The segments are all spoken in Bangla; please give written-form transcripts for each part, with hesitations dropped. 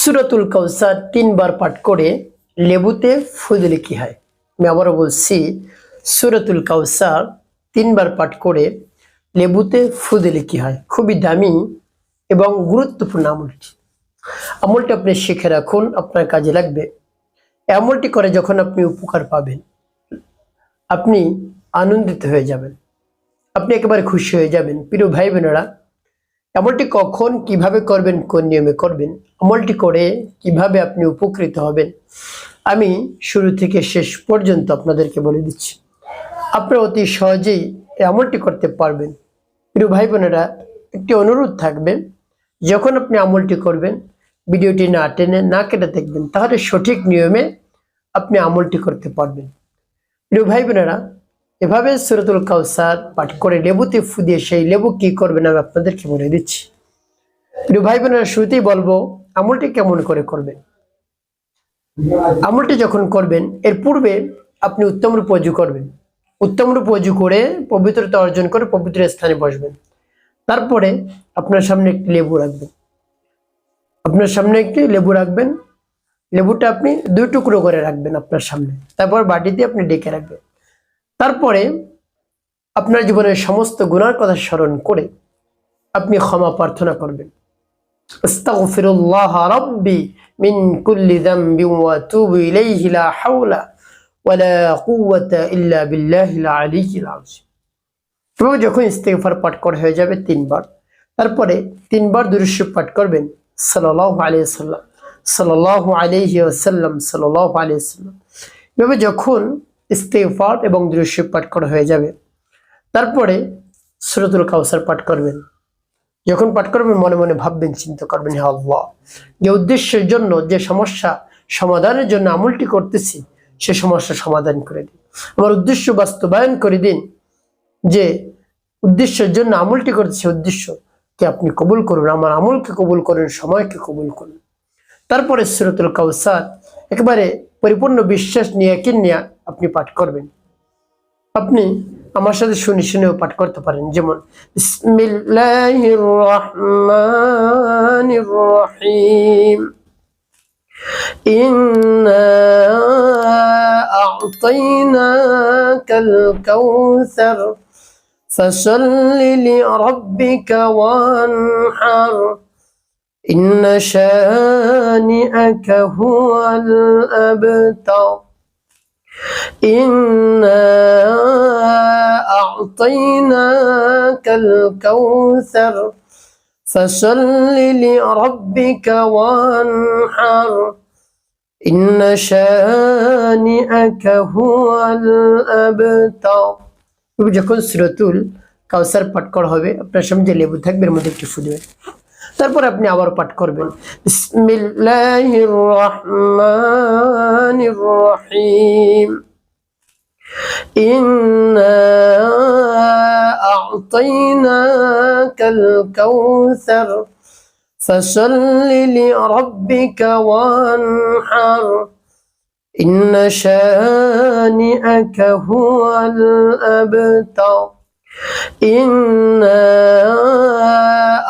সূরাতুল কাউসার 3 বার পাঠ করে লেবুতে ফু দিলে কি হয়? আমি আবারও বলছি, সূরাতুল কাউসার 3 বার পাঠ করে লেবুতে ফু দিলে কি হয়? খুবই দামি এবং গুরুত্বপূর্ণ আমলটি। আমলটি আপনি শিখে রাখুন, আপনার কাজে লাগবে। আমলটি করে যখন আপনি উপকার পাবেন, আপনি আনন্দিত হয়ে যাবেন, আপনি একেবারে খুশি হয়ে যাবেন। প্রিয় ভাই বোনেরা, আমলটি কখন কিভাবে করবেন, কোন নিয়মে করবেন, আমলটি করে কিভাবে আপনি উপকৃত হবেন, আমি শুরু থেকে শেষ পর্যন্ত আপনাদেরকে বলে দিচ্ছি। আপনারা অতি সহজেই এই আমলটি করতে পারবেন। প্রিয় ভাই বোনেরা, একটি অনুরোধ থাকবে, যখন আপনি আমলটি করবেন ভিডিওটি না টেনে না কেটে দেখবেন, তাহলে সঠিক নিয়মে আপনি আমলটি করতে পারবেন। প্রিয় ভাই বোনেরা, এভাবে সূরাতুল কাউসার পাঠ করে লেবুতে ফু দিয়ে সেই লেবু কি করবেন আমি আপনাদেরকে বলে দিচ্ছি। প্রিয় ভাই বোনেরা, শুরুতেই বলবো আমলটি কেমন করে করবেন। আমলটি যখন করবেন এর পূর্বে আপনি উত্তম রূপে ওযু করবেন। উত্তম রূপে ওযু করে পবিত্রতা অর্জন করে পবিত্র স্থানে বসবেন। তারপরে আপনার সামনে একটি লেবু রাখবেন। লেবুটা আপনি 2 টুকরো করে রাখবেন আপনার সামনে। তারপর বাটিতে আপনি ডেকে রাখবেন। তারপরে আপনার জীবনের সমস্ত গুনার কথা স্মরণ করে আপনি ক্ষমা প্রার্থনা করবেন। আস্তাগফিরুল্লাহ রাব্বি মিন কুল্লি যামবি ওয়া আতুবু ইলাইহি লা হাওলা ওয়ালা কুওয়াতা ইল্লা বিল্লাহিল আলিয়্যিল আযীম। এভাবে যখন ইস্তিগফার পাঠ করা হয়ে যাবে 3 বার, তারপরে 3 বার দুরূদ শরীফ পাঠ করবেন সাল্লাল্লাহু আলাইহি ওয়াসাল্লাম, সাল্লাল্লাহু আলাইহি ওয়াসাল্লাম, সাল্লাল্লাহু আলাইহি ওয়াসাল্লাম। এভাবে যখন ইস্তিগফার এবং দুরূদ শরীফ পাঠ করা হয়ে যাবে, তারপরে সূরাতুল কাউসার পাঠ করবেন। যখন পাঠ করবেন মনে মনে ভাববেন, চিন্তা করবেন, হে আল্লাহ, যে উদ্দেশ্যের জন্য, যে সমস্যা সমাধানের জন্য আমলটি করতেছি, সে সমস্যা সমাধান করে দিন। আমার উদ্দেশ্য বাস্তবায়ন করে দিন। যে উদ্দেশ্যের জন্য আমলটি করতেছি, উদ্দেশ্যকে আপনি কবুল করুন, আমার আমলকে কবুল করুন, সময়কে কবুল করুন। তারপরে সূরাতুল কাউসার একেবারে পরিপূর্ণ বিশ্বাস নিয়ে, ইয়াকিন নিয়ে আপনি পাঠ করবেন। আপনি আমার সাথে শুনে শুনেও পাঠ করতে পারেন, যেমন বিসমিল্লাহির রহমানির রহিম, ইন্না আ'তাইনাকাল কাউসার ফাসাল্লি লিরাব্বিকা ওয়ানহার ইন্না শানিআকা হুয়াল আবতার إنا أعطيناك الكوثر فصل لربك وانحر إن شانئك هو الأبتر। যখন সূরাতুল কাউসার পাঠ করা হবে, আপনার সামনে লেবু থাকবে, এর মধ্যে একটু ফু দিবেন। তারপর আপনি আবার পাঠ করবেন বিসমিল্লাহির রহমানির রহিম, ইন্না আ'তাইনাকাল কাউসার ফাসাল্লি লিরাব্বিকা ওয়ানহার ইন্না শানিআকা হুয়াল আবতার إنا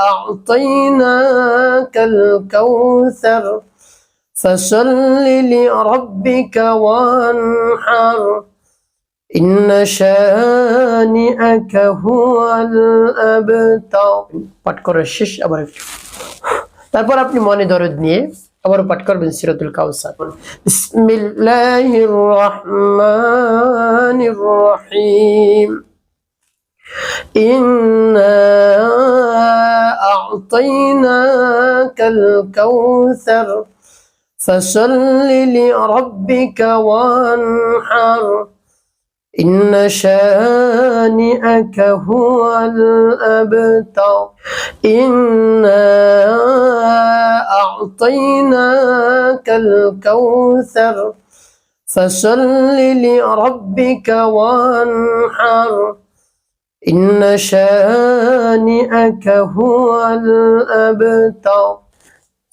أعطيناك الكوثر فصل لربك وانحر إن شانئك هو الأبتر। পাঠ করার শেষ আবার তারপর আপনি মনে দরদ নিয়ে আবার পাঠ করবেন সূরাতুল কাউসার। বিসমিল্লাহির রহমানির রহিম, إنا أعطيناك الكوثر فصل لربك وانحر إن شانئك هو الأبتر إنا أعطيناك الكوثر فصل لربك وانحر إن شانئك هو الأبتر।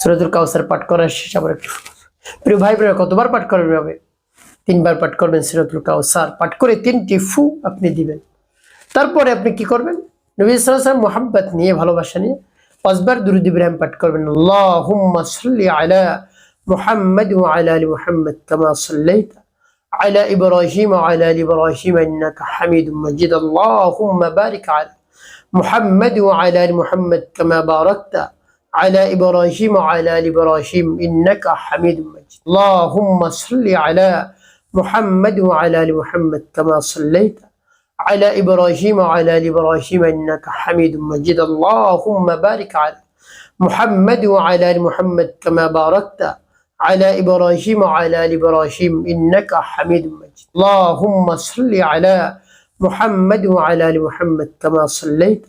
সূরাতুল কাউসার পাঠ করার শেষ আবার একটু। প্রিয় ভাই বোনেরা, কতবার পাঠ করবেন হবে? 3 বার পাঠ করবেন সূরাতুল কাউসার। পাঠ করে 3টি ফু আপনি দিবেন। তারপরে আপনি কি করবেন? নবী সাল্লাল্লাহু আলাইহি ওয়াসাল্লাম মুহাব্বত নিয়ে, ভালোবাসা নিয়ে পাঁচবার দুরূদ ইব্রাহিম পাঠ করবেন। আল্লাহুম্মা সাল্লি আলা মুহাম্মাদ ওয়া আলা আলি মুহাম্মাদ কামা সাল্লাইতা আলা ইব্রাহিম ওয়া আলা আলি ইব্রাহিম ইন্নাকা হামিদুম মাজিদ। আল্লাহুম্মা বারিক আলা মুহাম্মাদ ওয়া আলা আলি মুহাম্মাদ কামা বারাকতা আলা ইব্রাহিম ওয়া আলা আলি ইব্রাহিম ইন্নাকা হামিদুম মাজিদ। আল্লাহুম্মা সাল্লি আলা মুহাম্মাদ ওয়া আলা আলি মুহাম্মাদ কামা সাল্লাইতা على إبراهيم وعلى آل إبراهيم إنك حميد مجيد। اللهم بارك على محمد وعلى آل محمد كما باركت على إبراهيم وعلى آل إبراهيم إنك حميد مجيد। اللهم صل على محمد وعلى آل محمد كما صليت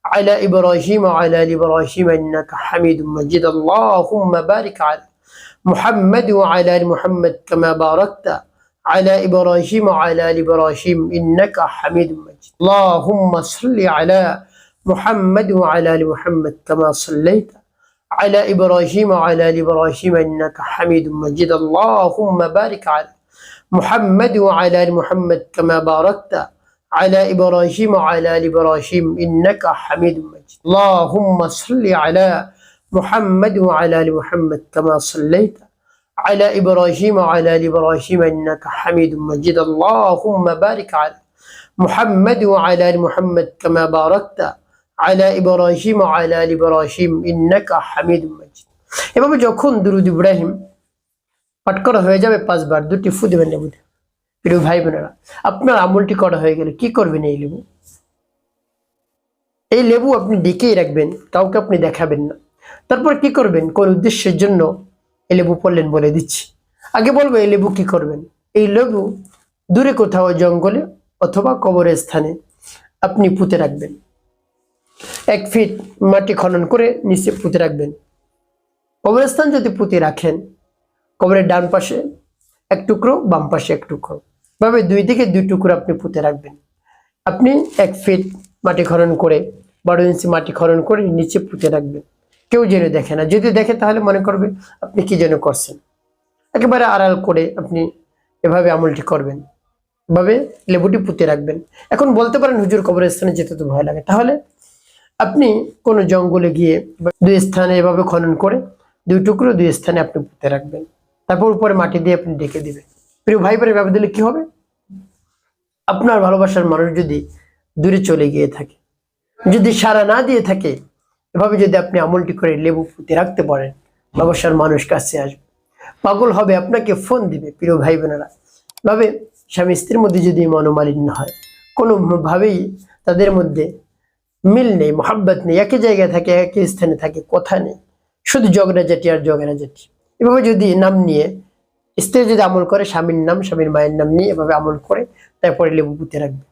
على إبراهيم وعلى آل إبراهيم إنك حميد مجيد। اللهم بارك على محمد وعلى آل محمد كما باركت على إبراهيم وعلى آل إبراهيم إنك حميد مجيد। اللهم صل على محمد وعلى آل محمد كما صليت على إبراهيم وعلى آل إبراهيم إنك حميد مجيد। اللهم بارك على محمد وعلى آل محمد كما باركت على إبراهيم وعلى آل إبراهيم إنك حميد مجيد۔ اللهم صل على محمد وعلى آل محمد كما صليت على إبراهيم وعلى آل إبراهيم إنك حميد مجيد। اللهم بارك على محمد وعلى آل محمد كما باركت على إبراهيم وعلى آل إبراهيم إنك حميد مجيد। এভাবে যখন দুরূদ ইব্রাহিম পাঠ করা হয়ে যাবে পাঁচবার দুটি ফু দেবেন লেবুতে। প্রিয় ভাই বোনেরা, আপনার আমলটি করা হয়ে গেলে কি করবেন? এই লেবু আপনি ডেকেই রাখবেন, কাউকে আপনি দেখাবেন না। তারপর কি করবেন, কোন উদ্দেশ্যের জন্য এই লেবু পড়লেন বলে দিচ্ছি। আগে বলবো এই লেবু কি করবেন। এই লেবু দূরে কোথাও জঙ্গলে অথবা কবরের স্থানে আপনি পুঁতে রাখবেন। 1 ফিট মাটি খনন করে নিচে পুঁতে রাখবেন। কবরস্থান যদি পুঁতে রাখেন, কবরের ডান পাশে এক টুকরো, বাম পাশে এক টুকরো, ভাবে 2 দিকে 2 টুকরো আপনি পুঁতে রাখবেন। আপনি 1 ফিট মাটি খনন করে 12 ইঞ্চি মাটি খনন করে নিচে পুঁতে রাখবেন। কেউ যেন দেখে না, যদি দেখে তাহলে মনে করবে আপনি কি যেন করছেন। একেবারে আড়াল করে আপনি এভাবে আমলটি করবেন, এভাবে লেবুটি পুঁতে রাখবেন। এখন বলতে পারেন হুজুর কবরস্থানে যেতে তো ভয় লাগে, তাহলে আপনি কোনো জঙ্গলে গিয়ে 2 স্থানে এভাবে খনন করে 2 টুকরো 2 স্থানে আপনি পুঁতে রাখবেন। তারপর উপরে মাটি দিয়ে আপনি ঢেকে দিবেন। প্রিয় ভাই বোনের, এভাবে দিলে কি হবে, আপনার ভালোবাসার মানুষ যদি দূরে চলে গিয়ে থাকে, যদি সাড়া না দিয়ে থাকে, এভাবে যদি আপনি আমলটি করে লেবু পুঁতে রাখতে পারেন, ভালোবাসার মানুষ কাছে আসবে, পাগল হবে, আপনাকে ফোন দিবে। প্রিয় ভাই বোনেরা, ভাবে স্বামী স্ত্রীর মধ্যে যদি মনোমালিন্য হয়, কোনোভাবেই তাদের মধ্যে মিল নেই, মহাব্বত নেই, একই জায়গায় থাকে, একই স্থানে থাকে, কথা নেই, শুধু ঝগড়াঝাটি আর ঝগড়াঝাটি, এভাবে যদি নাম নিয়ে স্ত্রী যদি আমল করে, স্বামীর নাম স্বামীর মায়ের নাম নিয়ে এভাবে আমল করে তারপরে লেবু পুঁতে রাখবে,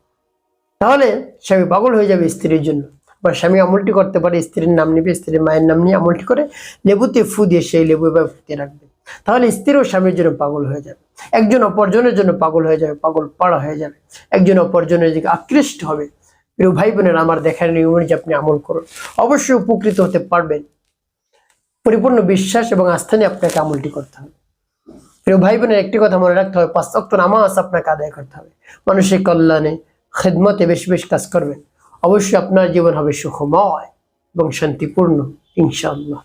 তাহলে স্বামী পাগল হয়ে যাবে স্ত্রীর জন্য। বা স্বামী আমলটি করতে পারে, স্ত্রীর নাম নিবে, স্ত্রীর মায়ের নাম নিয়ে আমলটি করে লেবুতে ফু দিয়ে সেই লেবু এভাবে পুঁতে রাখবে, তাহলে স্ত্রী ও স্বামীর জন্য পাগল হয়ে যাবে, একজন অপরজনের জন্য পাগল হয়ে যাবে, পাগল পাড়া হয়ে যাবে, একজন অপরজনের দিকে আকৃষ্ট হবে। প্রিয় ভাই বোনের, আমার দেখার নিয়ম অনুযায়ী আপনি আমল করুন, অবশ্যই উপকৃত হতে পারবেন। পরিপূর্ণ বিশ্বাস এবং আস্থা নিয়ে আপনাকে আমলটি করতে হবে। প্রিয় ভাই বোনের, একটি কথা মনে রাখতে হবে, 5 ওয়াক্ত নামাজ আপনাকে আদায় করতে হবে, মানুষের কল্যাণে খেদমতে বেশি বেশি কাজ করবেন, অবশ্যই আপনার জীবন হবে সুখময় এবং শান্তিপূর্ণ ইনশাআল্লাহ।